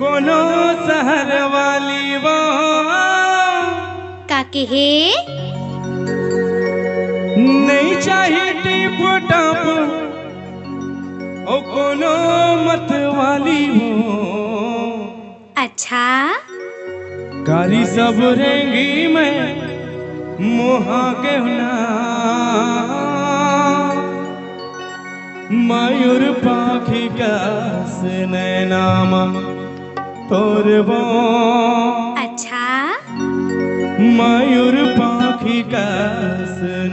कोनो शहर वाली वो काके हे नहीं चाहिए टिप टप ओ कोनो मत वाली वो। अच्छा कारी सब रेंगी में मोहा के ना मयूर पाखी का नैनामा तोरबो। अच्छा मयूर पाखी का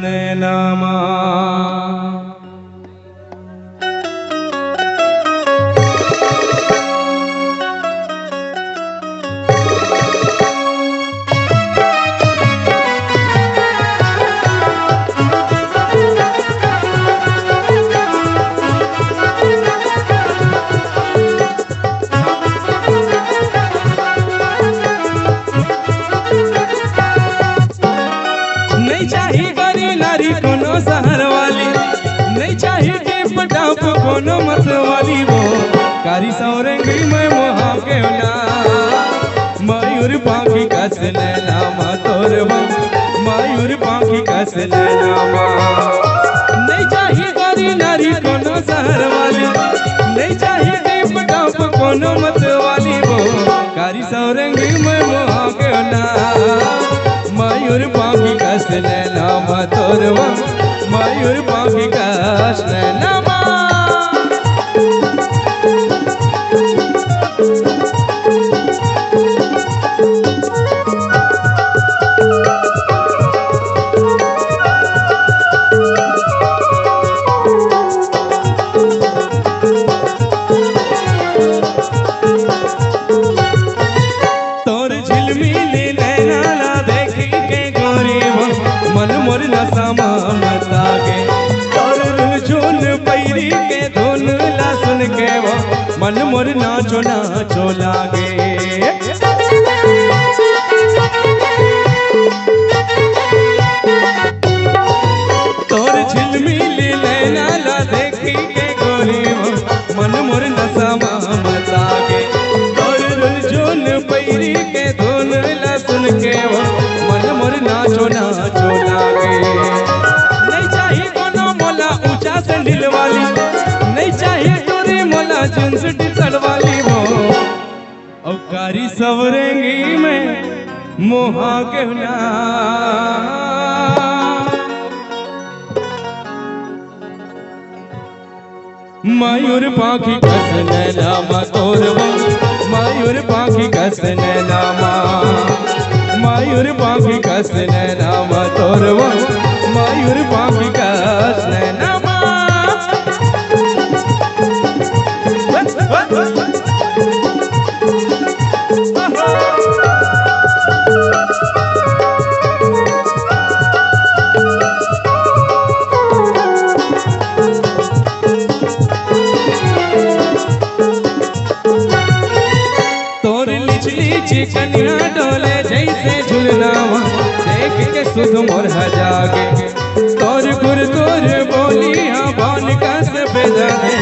नैनामा कोनो शहर वाली नहीं चाहिए टिप टप कोनो मत वाली वो। कारी सौरंगी में मोहा के ना मयूर पाखी कस नैनामा तोरबो। मयूर पाखी कस नैनामा नहीं चाहिए गोरी नारी कोनो शहर वाली नहीं चाहिए टिप टप कोनो मत वाली वो। कारी सौरंगी में मोहा के ना मयूर पाखी कस नैनामा तोरबो। मयूर पाखी कस नैनामा तोर झिलमिली नैना ला देखी के गोरी वो मन मोर नसामा मतागे। तोर रुझुन पैरी के धुन ला सुन के वो मन मोर नाचो नाचो लागे। तोर झिलमिली नैना ला देखी के गोरी वो मन मोर नसामा मतागे। तोर रुझुन पैरी के धुन ला सुन के वो मन मोर नाचो नाचो लागे। नहीं चाहिए कोनो मोला ऊंचा सैंडल वाली नहीं चाहिए तोरी मोला जींस टी-शर्ट वाली वो। और कारी सवरेंगी में मोहा के ना मयूर पाखी कस नैनामा तोरबो। मयूर पाखी कस नैनामा मयूर पाखी कस नैनामा तोरबो। मयूर पाखी कस नैनामा कन्या डोले जैसे झुलनावा देख के सुध मोर जागे। तोर गुर तोर बोलिया बान का से बेजागे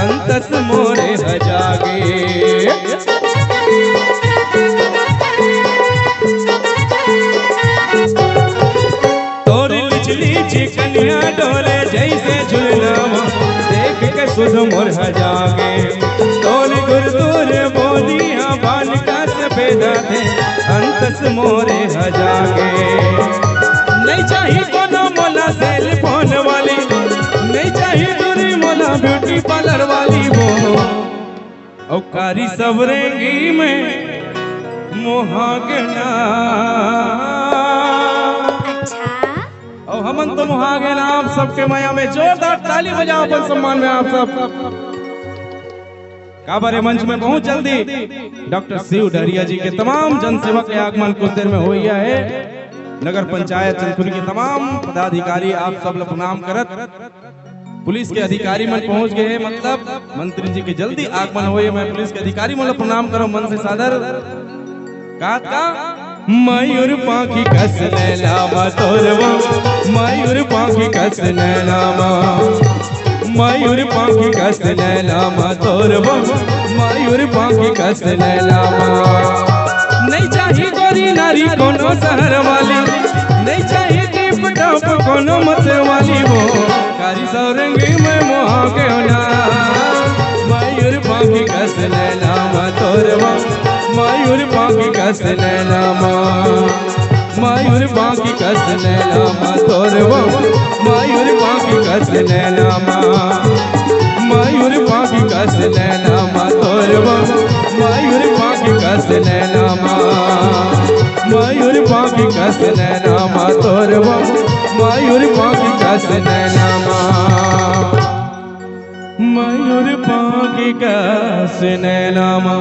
अंतस मोरे जागे। तोर लिचली कन्या डोले जैसे झुलनावा देख के सुध मोर जागे। तोर गुर तोर बोलिया बान का पैदा थे अंतस मोरे जागे। नहीं चाहिए कोनो मोला सेल फोन वाली नहीं चाहिए दूरी मोला ब्यूटी पार्लर वाली वो। और कारी सवरेंगी में मोहा के ना और हमन तो मोहा गए ना। आप सबके माया में जोरदार ताली बजाओ अपन सम्मान में आप सब। काबारे मंच में बहुत जल्दी डॉक्टर शिव डहरिया जी के तमाम जनसेवक के आगमन कुछ देर में हो गया है। नगर पंचायत चंदपुर के तमाम पदाधिकारी आप सब लोग प्रणाम करत। पुलिस के अधिकारी मन पहुंच गए मतलब मंत्री जी के जल्दी आगमन हो। मैं पुलिस के अधिकारी मन प्रणाम करो मन से सादर। का मयूर पाखी कस नैनामा तोरबो। मयूर पाखी कस नैनामा मयूर पाखी कस नैनामा तोरबो। मयूर मयूर बाकी कस नैनामा नहीं चाहिए गोरी नारी कोनो शहर वाली नहीं चाहिए टिप टॉप कोनो मत वाली वो कारी सौरंगी में मोहा के ना मयूर बाकी कस नैनामा तोरवा मयूर बाकी कस नैनामा मयूर बाकी कस नैनामा तोरवा मयूर बाकी कस नैनामा मयूर बाकी कस नैनामा तोरवा मयूर बाकी कस नैनामा मयूर बाकी कस नैनामा तोरवा मयूर बाकी कस नैनामा मयूर बाकी कस नैनामा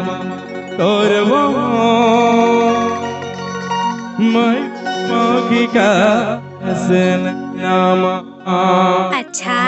तोरवा मयूर बाकी कस नैनामा अच्छा